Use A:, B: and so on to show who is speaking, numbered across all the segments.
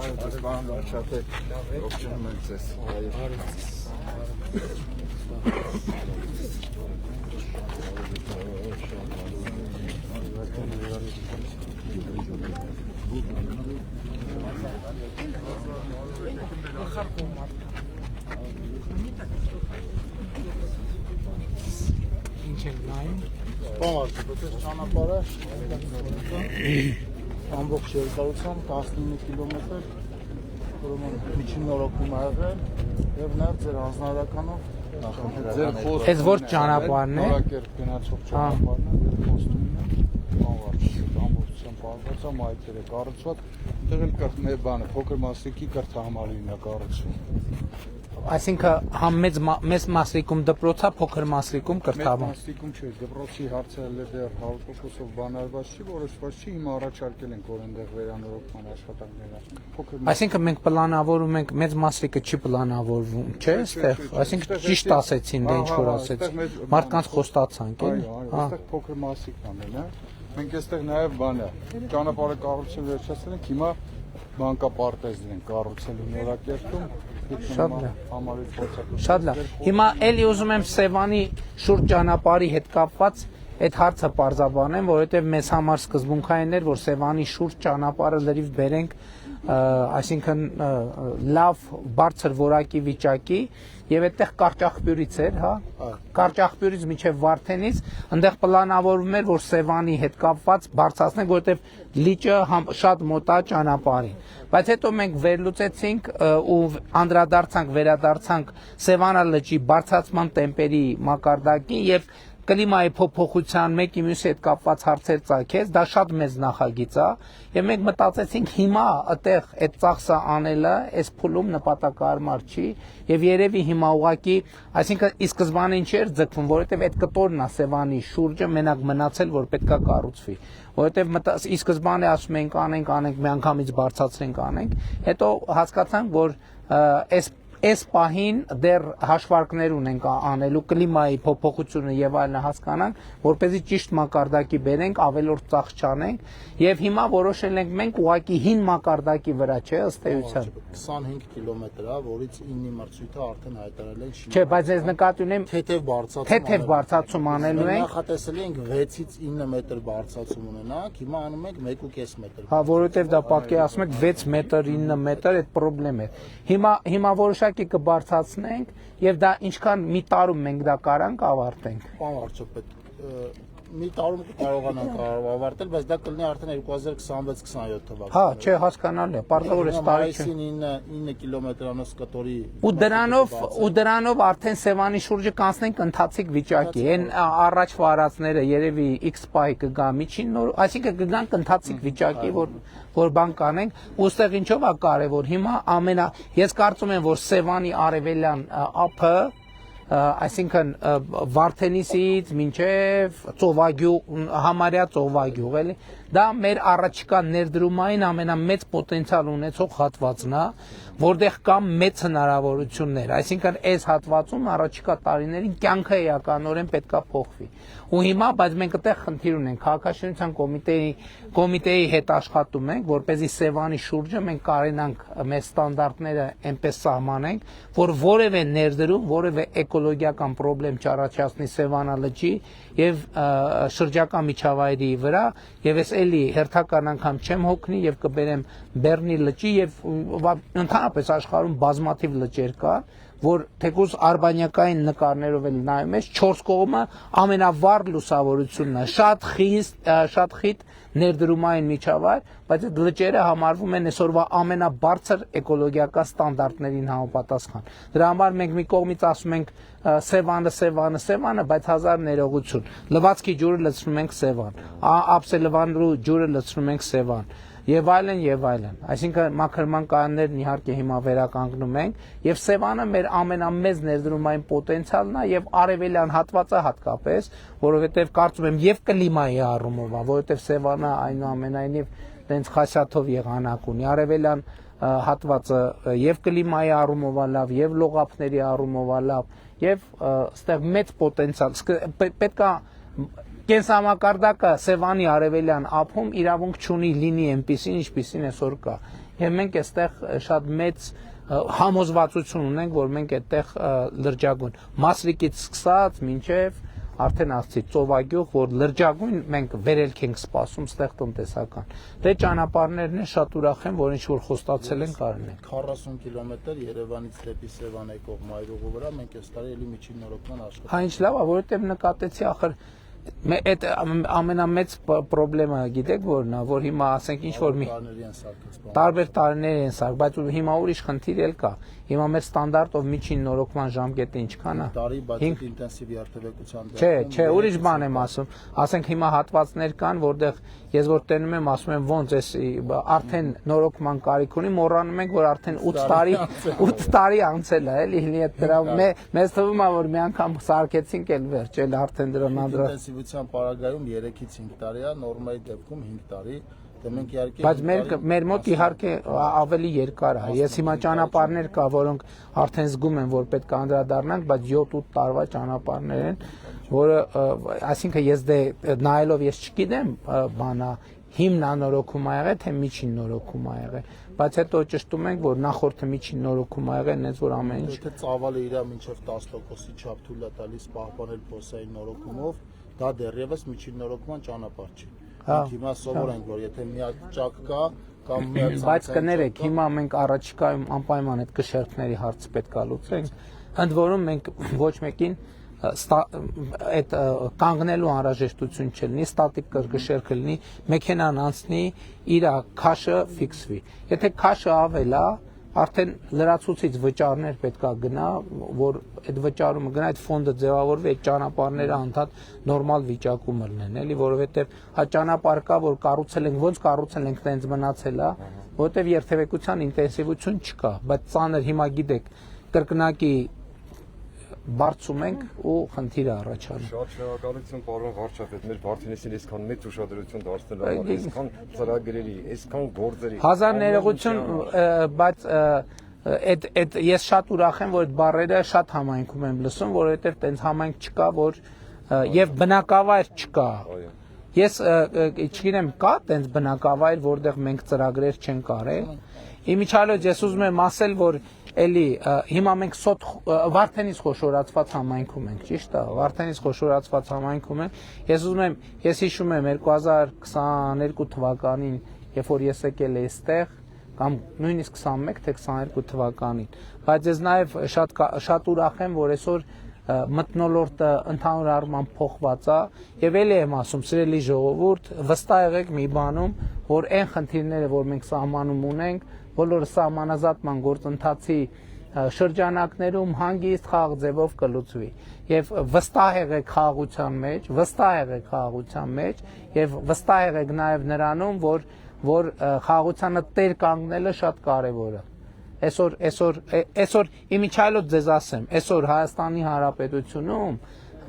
A: Բան շատ է ողջունում եմ ձեզ։
B: Ճանապարհը ամբողջ երկարությամբ 19 կիլոմետր, ուրեմն միջին նորոգում ա եղել եւ նաեւ ձեր հանձնարարականով
C: Այս որ ճանապարհն է։
B: Նորակերտ գնացող ճանապարհն է, ձեր խոստումն է, ամբողջությամբ պարզացա մայթերը կառուցված, այդտեղ էլ կա մեր բանը, փոքր մասրիկի կրթահամալիրն է կառուցվում։
C: Այսինքն համ մեծ մասրիկում դպրոցա, փոքր մասրիկում կրթահամալիր։
B: Մեծ մասրիկում չէ, դպրոցի հարցը էլ դեռ 100%-ով բանալված չի, որոշված չի, հիմա առաջարկել ենք որ այնտեղ վերանորոգման աշխատանքներ փոքր։
C: Այսինքն մենք պլանավորում ենք մեծ մասրիկը չի պլանավորվում, չէ՞, այստեղ։ Այսինքն ճիշտ ասեցին, դե ինչ որ ասեցին։ Մարդկանց խոստացանք, էլի։
B: Այստեղ փոքր մասրիկն ամեն է։ Մենք այստեղ նաև բան է, ճանապարհը կառուցել վերջացել ենք, հիմա բանկապարտեզներ են կառուցել նորակերտում։
C: Շատ լավ։ Հիմա էլի ուզում եմ Սևանի շուրջ ճանապարհի հետ կապված այդ հարցը պարզաբանեմ, որովհետև մեզ համար սկզբունքային էր, որ Սևանի շուրջ ճանապարհը լրիվ բերենք, այսինքն լավ բարձր որակի վիճակի եւ այդտեղ Կարճախբյուրից էր, հա, Կարճախբյուրից մինչեւ Վարդենից, այնտեղ պլանավորվում էր, որ Սևանի հետ կապված բարձրացնենք, որովհետեւ լիճը շատ մոտ է ճանապարհին։ Բայց հետո մենք վերլուծեցինք ու վերադարձանք Սևանա լճի բարձրացման տեմպերի մակարդակին եւ կլիմայի փոփոխության մեկի մյուսի հետ կապված հարցեր ծագեց, դա շատ մեծ նախագիծ է, եւ մենք մտածեցինք հիմա այդտեղ այդ ծախսը անելը այս փուլում նպատակարար չի, եւ երևի հիմա ուղակի, այսինքն ի սկզբանե ինչ էր ձգվում, որովհետեւ այդ կտորն է Սևանի շուրջը մենակ մնացել, որ պետքա կառուցվի, որովհետեւ ի սկզբանե ասում ենք անենք, միանգամից բարձրացնենք անենք, հետո հասկացանք, որ այս պահին դեռ հաշվարկներ ունենք անելու կլիմայի փոփոխությունը եւ այլն հասկանանք, որպեսզի ճիշտ մակարդակի բերենք, ավելորդ ծախս չանենք եւ հիմա որոշել ենք մենք ուղակի հին մակարդակի վրա, չէ, ըստ էության
B: 25 կիլոմետր է, որից 9-ի մրցույթը արդեն հայտարարել են
C: Չէ, բայց ես նկատի ունեմ
B: թեթև
C: բարձրացում անելու ենք։
B: Նախատեսել ենք 6-ից 9 մետր բարձրացում ունենանք, հիմա անում ենք 1.5 մետր։
C: Հա, որովհետեւ դա պատկերացնում եք 6 մետր, 9 մետր, այդ խնդրեմ է։ Հիմա որոշակի կբարձրացնենք եւ դա ինչքան մի տարում մենք դա կարանք ավարտենք։
B: Պարոն վարչապետ, մի տարում կարողանանք ավարտել, բայց դա կլինի արդեն 2026-27 թվականին։
C: Հա, չէ, հասկանալի է, պարզապես այս տարի չէ։
B: 9 կիլոմետրանոց կտորի
C: ու դրանով արդեն Սևանի շուրջը կանցնենք ընթացիկ վիճակի։ Այն առաջվա արածները երևի X պահի կգա միջին նոր, այսինքն կգանք ընթացիկ վիճակի, որ բան կանենք, ուստեղ ինչով է կարևոր հիմա ես կարծում եմ, որ Սևանի արևելյան ափը, այսինքն Վարդենիսից մինչև Ծովագյուղ, համարյա Ծովագյուղ, էլի, դա մեր առաջիկա ներդրումային ամենամեծ պոտենցիալ ունեցող հատվածն է, որտեղ կա մեծ հնարավորություններ, այսինքն այս հատվածում առաջիկա տարիներին կյանքը էականորեն պետքա փոխվի։ Ու հիմա, բայց մենք այդտեղ խնդիր ունենք, քաղաքաշինության կոմիտեի հետ աշխատում ենք, որպեսզի Սևանի շուրջը մենք կարենանք մեր ստանդարտները այնպես սահմանենք, որ որևէ ներդրում, որևէ էկոլոգիական խնդրեմ չառաջացնի Սևանա լճի եւ շրջակա միջավայրի վրա, եւ ես էլի հերթական անգամ չեմ հոգնի եւ կբերեմ Բեռնի լճի եւ ընդհանրապես աշխարհում բազմաթիվ լճեր կան, որ թեկուզ արբանյակային նկարներով էլ նայում ես 4 կողմը ամենավառ լուսավորությունն է, շատ խիտ ներդրումային միջավայր, բայց այդ լճերը համարվում են այսօրվա ամենաբարձր էկոլոգիական ստանդարտներին համապատասխան։ Դրա համար մենք մի կողմից ասում ենք Սևանը, բայց հազար ներողություն։ Լվացքի ջուրը լցնում ենք Սևան, Ափսելվանրու ջուրը լցնում ենք Սևան։ Եվ այլն, այսինքն մաքրման կայաններն իհարկե հիմա վերականգնում ենք եւ Սևանը մեր ամենամեծ ներդրումային պոտենցիալն է եւ արևելյան հատվածը հատկապես, որովհետեւ կարծում եմ եւ կլիմայի առումով, որովհետեւ Սևանը այնուամենայնիվ տենց խասյաթով եղանակ ունի, արևելյան հատվածը եւ կլիմայի առումով լավ, եւ լողափների առումով լավ, եւ այստեղ մեծ պոտենցիալ պետքա կենսամակարդակը Սևանի արևելյան ափում իրավունք չունի լինի այնպիսին, ինչպիսին այսօր կա։ եւ մենք այստեղ շատ մեծ համոզվածություն ունենք, որ մենք այդտեղ լրջագույն Մասրիկից սկսած մինչեւ արդեն ասցի ծովագյուղ, որ լրջագույն մենք վերելք ենք սպասում ստեղ տնտեսական։ Դե ճանապարհներն են շատ ուրախ եմ, որ ինչ որ խոստացել են կարողանենք։
D: 40 կիլոմետր Երևանից դեպի Սևան եկող մայրուղու վրա մենք այս տարի էլի միջին նորոգման աշխատանք։
C: Հա ինչ լավ է, որովհետև նկատեցի ախր այդ ամենամեծ խնդրեմը գիտեք որն է, որ հիմա ասենք ինչ որ մի տարբեր տարիներ են սարք, բայց հիմա ուրիշ խնդիր էլ կա։ Հիմա մեր ստանդարտով միջին նորոգման ժամկետը ինչքան է։
D: Տարի բայց ինտենսիվ երթևեկության
C: Չէ, ուրիշ բան եմ ասում։ Ասենք հիմա հատվածներ կան, որտեղ ես որ տենում եմ, ասում եմ ոնց էս արդեն նորոգման կարիք ունի, մոռանում ենք, որ արդեն 8 տարի անցել է, էլի այդ դրա մեզ թվում է, որ մի անգամ սարքեցինք էլ վերջ, էլ արդեն դրան անդրա
D: ինտենսիվության պարագայում 3-ից 5 տարի է, նորմայի դեպքում 5 տարի։
C: Բայց մեր մոտ իհարկե ավելի երկար է։ Ես հիմա ճանապարհներ կա, որոնք արդեն զգում են, որ պետք է անդրադառնանք, բայց 7-8 տարվա ճանապարհներ են, որը այսինքն ես դե նայելով ես չգիտեմ, բանա հիմնանորոգում ա եղել, թե միջին նորոգում ա եղել, բայց հետո ճշտում ենք, որ նախորդը միջին նորոգում ա եղել, այնպես որ ամեն ինչ։
D: Եթե ծավալը իր մինչև 10%-ի չափ թույլ է տալիս պահպանել փոսային նորոգումով, դա դեռևս միջին նորոգման ճանապարհ չի։ Հիմա սովոր ենք, որ եթե միակ ճակ կա կամ միակ
C: բայց կներեք, հիմա մենք առաջիկայում անպայման այդ գշերքների հարցը պետք է լուծենք, ընդ որում մենք ոչ մեկին այդ կանգնելու անհրաժեշտություն չլինի, ստատիկ գշերքը լինի, մեքենան անցնի, իր քաշը ֆիքսվի։ Եթե քաշը ավել է, արդեն լրացուցիչ վճարներ պետքա գնա, որ այդ վճարումը գնա, այդ ֆոնդը ձևավորվի, այդ ճանապարհները անդադ նորմալ վիճակում լինեն, էլի, որովհետև հա ճանապարհ կա, որ կառուցել ենք, ոնց կառուցել ենք, տենց մնացել է, որովհետև երթևեկության ինտենսիվություն չկա, բայց ծանր հիմա գիտեք, կրկնակի բարձում ենք ու խնդիրը առաջանում։
E: Շատ շնորհակալություն պարոն վարչապետ, մեր Վարդենիսին այսքան մեծ ուշադրություն դարձնելու համար, այսքան ծրագրերի, այսքան գործերի։
C: Հազար ներողություն, բայց այդ ես շատ ուրախ եմ, որ այդ բառերը շատ համայնքում եմ լսում, որովհետև տենց համայնք չկա, որ եւ բնակավայր չկա։ Ես չգիտեմ, կա տենց բնակավայր, որտեղ մենք ծրագրեր չենք արել։ Իմիջիալոց ես ուզում եմ ասել, որ էլի հիմա մենք Վարդենիս խոշորացված համայնքում ենք, ճիշտ է, Վարդենիս խոշորացված համայնքում ենք։ Ես հիշում եմ 2022 թվականին, երբ որ ես եկել էի այստեղ, կամ նույնիսկ 21 թե 22 թվականին, բայց ես նաև շատ ուրախ եմ, որ այսօր մթնոլորտը ընդհանուր առմամբ փոխված է եւ էլի եմ ասում սիրելի ժողովուրդ վստահ եղեք մի բանում որ այն խնդիրները որ մենք սահմանում ունենք բոլորը սահմանազատման գործընթացի շրջանակներում հանգիստ խաղ ձևով կլուծվի եւ վստահ եղեք խաղաղության մեջ եւ վստահ եղեք նաեւ նրանում որ խաղաղությանը տեր կանգնելը շատ կարեւոր է Այսօր իմիջիալոց ձեզ ասեմ, այսօր Հայաստանի Հանրապետությունում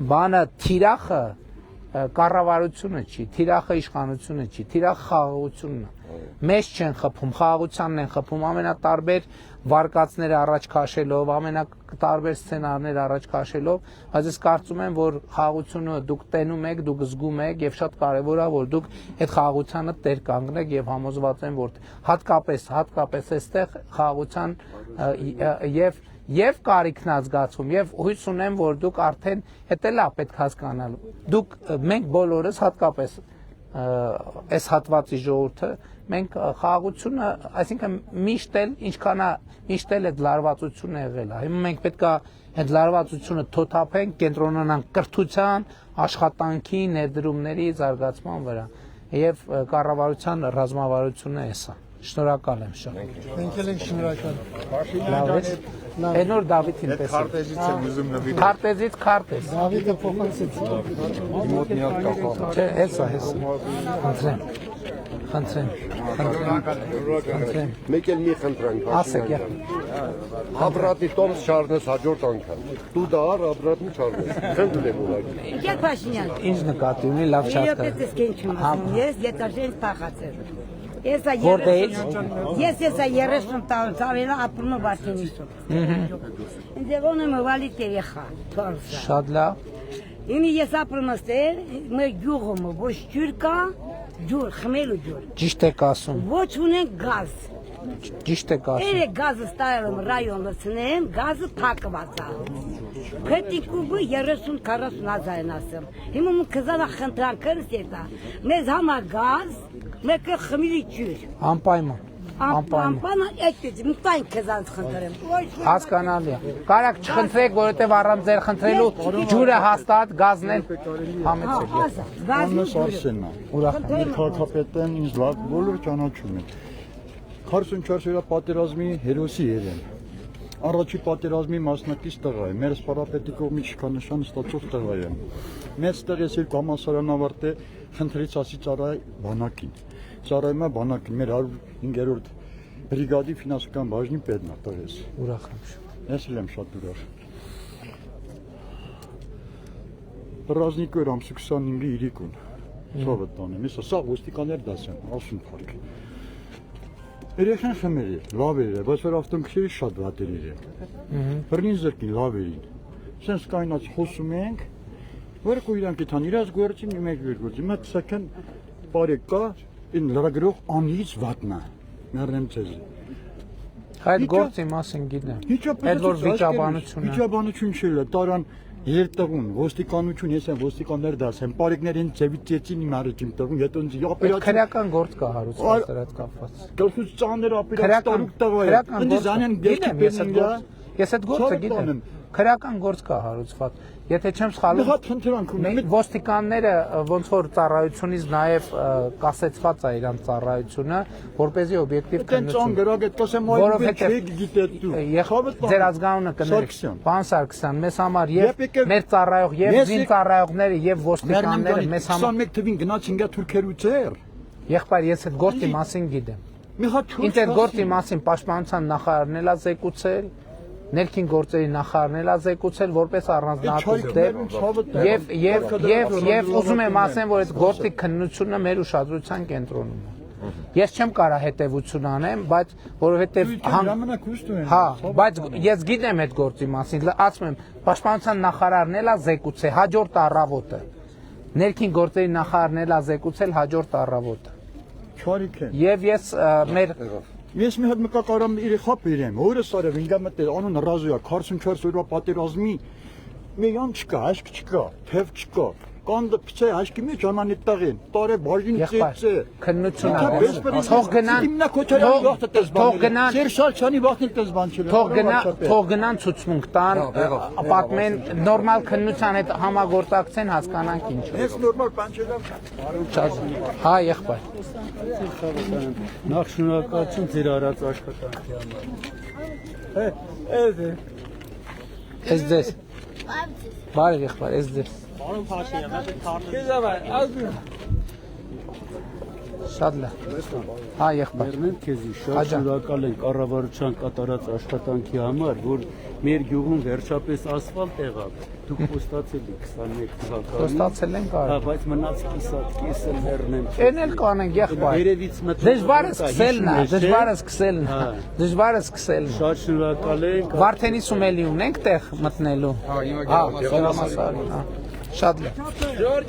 C: բանը թիրախը կառավարությունը չի, թիրախը իշխանությունը չի, թիրախը խաղաղությունն է։ Մեզ չեն խփում, խաղաղությանն են խփում, ամենատարբեր վարկածներ առաջ քաշելով, ամենատարբեր սցենարներ առաջ քաշելով, բայց ես կարծում եմ, որ խաղաղությունը դուք տենում եք, դուք զգում եք եւ շատ կարեւոր է, որ դուք այդ խաղաղությանը տեր կանգնեք եւ համոզված եմ, որ հատկապես այստեղ խաղաղության եւ կարիքն ազգացում եւ հույս ունեմ որ դուք արդեն հետելա պետք հասկանալ դուք մենք բոլորս հատկապես այս հատվածի ժողովուրդը մենք խաղաղությունը այսինքն միշտ էլ այդ լարվածությունը եղել է հիմա մենք պետք է այդ լարվածությունը թոթափենք կենտրոնանանք կրթության աշխատանքի ներդրումների զարգացման վրա եւ կառավարության ռազմավարությունը էսա Շնորհակալ եմ շատ։
B: Մենք էլ ենք շնորհակալ։
C: Լավ է։ Այնօր Դավիթին տեսա։
A: Քարտեզից եմ ուզում նվիրել։
C: Քարտեզից քարտեզ։
B: Դավիթը փոխանցեց։
E: Մոտ մի հատ կապա։
C: Չէ, հեսա։ Խնդրեմ։
F: Մեկ էլ մի խնդրանք
C: Ասեք։
F: Աբրատի տոմս չառնես հաջորդ անգամ։ Դու դա առ աբրատն չառնես։ Խնդրում եմ ուղղակի։
G: Գեր Փաշինյան։
C: Ինչ նկատի ունի լավ շատ կա։
G: Ես քեզ չեմ ասում։ Ես դետաժեն փախացել։
C: Որտե՞ղ։
G: Ես 30 տարի ավելա ապրում եմ Վարդենիսում։ Ինձ ոնը մվալի տերեխա։
C: Շատ լավ։
G: Իմի ես ապրում եմ մեր գյուղում ոչ ջուր կա, ջուր, խմելու ջուր։
C: Ճիշտ եք ասում։
G: Ոչ ունենք գազ։
C: Ճիշտ է ասում։
G: Երը գազը ստայել եմ ռայոնը ցնեմ, գազը փակված է։ Քետիկուբը 30-40 հազար են ասում։ Հիմա մենք կզանա խնդրանքերս ետա։ Մեզ համա գազ, մեկը խմիլի ջուր։
C: Անպայման։
G: Անպայման այդպես մտային կզանց խնդրեմ։
C: Հասկանալի է։ Կարակ չխնդրեք, որովհետև առանց ձեր խնդրելու ջուրը հաստատ գազն էլ համեցեք։
A: Աննս Արսենն է։
C: Ուրախ եմ։
A: Մեր քաղաքապետն ինձ լավ բոլոր ճանաչում են։ 44-րդ պատերազմի հերոսի երեն։ Առաջի պատերազմի մասնակից տղա է, մեր սպարապետի կողմից շքանշան ստացող տղա է։ Մեծ տեղից երկու համալսարան ավարտե, խնդրից ասի ծառայ բանակին։ Ծառայում է բանակին, մեր 105-րդ բրիգադի ֆինանսական բաժնի պետն է տղես։
C: Ուրախ եմ։
A: Ես էլ եմ շատ ուրախ։ Ռազնիկը ամսի 25-ի իրիկուն։ Սովետ տանեմ, ես սա ոստիկաններ դասեմ, ասում փառք։ Երեխան խմեր է, լավ էր, բայց որ ավտոմobիլի շատ վատեր էր։ Բռնին զրկին լավ էին։ Սենց կայնած խոսում ենք, որ կույրանք իթան իրաց գործին մեկ գործի, մատ սակայն բարեկա ին լրագրող անից վատնա։ Մեռնեմ ցեզ։
C: Այդ գործի մասին գիտեմ։ Այդ որ վիճաբանությունը։
A: Վիճաբանություն չէ, տարան երտեղուն, ոստիկանություն, ես եմ ոստիկաններ դասեմ, բարեկներին ծեվիցեցին իմ առաջին տղուն, հետո ինձ օպերացիա
C: Քրեական գործ կա հարուցված դրած կապված։
A: գլխուց ծանր օպերացիա տարուկ տղա է։ Ինձ զանեն դեպքի
C: Ես այդ գործը գիտեմ։ Քրեական գործ կա հարուցված։ Եթե չեմ սխալվում,
A: Հատ խնդրանք ունեմ։
C: ոստիկանները ոնց որ ծառայությունից նաև կասեցված է իրանց ծառայությունը, որպեսզի օբյեկտիվ
A: քննություն։ Գրագետ կասեմ,
C: Որովհետև
A: գիտե դու։
C: Ձեր ազգանունը կներեք։ Պարոն Սարգսյան, մեզ համար եւ մեր ծառայող եւ զին ծառայողները եւ ոստիկանները մեզ համար
A: 21 թվին գնացին գա թուրքերու ծեր։
C: Եղբայր, ես այդ գործի մասին գիտեմ։
A: Մի հատ
C: Ինձ այդ գործի մասին պաշտպանության նախարարն էլ զեկուցել, ներքին գործերի նախարարն էլ զեկուցել որպես առանձնահատուկ դեպք եւ ուզում եմ ասեմ, որ այդ գործի քննությունը մեր ուշադրության կենտրոնում է։ Ես չեմ կարող հետևություն անեմ, բայց որովհետեւ հա, բայց ես գիտեմ այդ գործի մասին, ասում եմ, պաշտպանության նախարարն էլ զեկուցել հաջորդ առավոտը։ Ներքին գործերի նախարարն էլ զեկուցել հաջորդ առավոտը։
A: Չարիք է։
C: Եվ ես մեր
A: Ես մի հատ մկակարամ երեխա բերեմ, օրս արև ինգա մտել, անուն ռազոյա 44 օրվա պատերազմի միան չկա, աշկ չկա, թև չկա, կանդը փչե աշկի մեջ անանիտ տաղեն, տարե բաժին ծեցե,
C: քննություն թող գնան,
A: Սերշալչյանի վախտին տես բան չել,
C: թող գնան ցուցմունք տան, պատմեն նորմալ քննության հետ համագործակցեն, հասկանանք ինչ է։
A: Ես նորմալ բան չեմ։
C: Հա, եղբայր։
B: Նախ շնորհակալություն ձեր արած աշխատանքի համար։
C: Ես ձեզ։ Բարև եղբայր, ես ձեզ։ Շատ լավ։ Հա, եղբայր։
B: Մերնեն քեզի շատ շնորհակալ ենք կառավարության կատարած աշխատանքի համար, որ մեր գյուղում վերջապես ասֆալտ եղավ։ Դուք խոստացել եք 21 թվականին։
C: Խոստացել ենք արել։
B: Հա, բայց մնաց կիսը մերնեն։
C: Էն էլ կանենք եղբայր։
B: Երևից մտել։
C: Դժվար է սկսելն է։ Դժվար է սկսելն։
B: Շատ շնորհակալ ենք։
C: Վարդենիսում էլի ունենք տեղ մտնելու։ Հա, Սորամասարին, հա։ Շատ լավ։